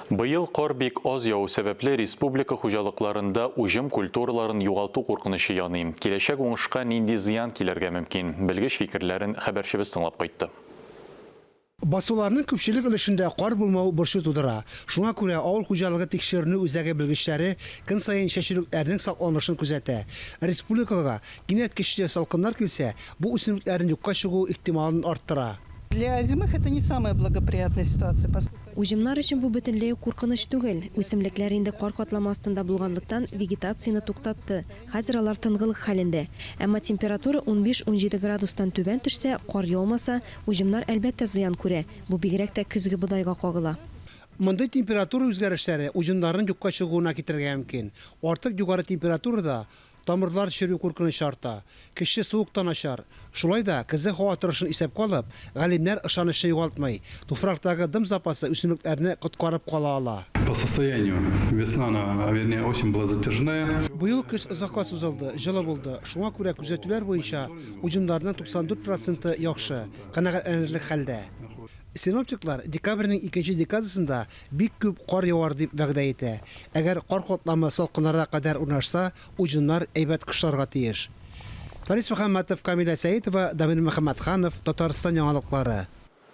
Быйыл қор бик аз яу сәбәпле республика хуҗалыкларында уҗым культураларын югалту куркынышы яный. Киләчәк уңышка нинди зыян килергә мөмкин? Белгеч фикерләрен хәбәрчебез тыңлап кайтты. Басуларның күпчелек өлешендә кар булмау борчу тудыра. Шуңа күрә авыл хуҗалыгы тикшеренү үзәге белгечләре көн саен чәчүлекләрнең сакланышын күзәтә. Республикага кинәт көчле салкыннар килсә, бу үсемлекләрнең юкка чыгу ихтималын арттыра. Для озимых это не самая благоприятная ситуация, поскольку Уҗымнар өчен бу бөтенләй куркыныч түгел. Үсемлекләр инде кар катламы астында булганлыктан вегетацияны туктатты. Хәзер алар тынгылык хәлендә. Әмма температура 15-17 градустан түбән төшсә, кар яумаса, уҗымнар әлбәттә зыян күрә. Бу бигрәк тә көзге бодайга кагыла. Мондай температура үзгәрешләре уҗымнарның юкка чыгуына китергә мөмкин. Артык югары температурада тамырлар чирү куркыныч арта. Кеше суыктан ашар. Шулай да көзе һава торышын исәпкә алып, галимнәр ышанышы югалтмый. Туфрактагы дым запасы үсемлекләрне коткарып кала ала. По состоянию весна, вернее, осень была затяжная. Быел көз озакка сузылды, җылы булды. Шуңа күрә күзәтүләр буенча уҗымнарның 94% яхшы, канәгатьләнерлек хәлдә. Синоптиклар декабрьнең 2 декадасында бик күп кар явар дип вәгъдә итә. Әгәр кар катламы салкыннарга кадәр урнашса, уҗымнар әйбәт кышларга тиеш. Фарис Мөхәммәтов, Камилә Сәетова, Дамир Мөхәммәтханов, Татарстан яңалыклары.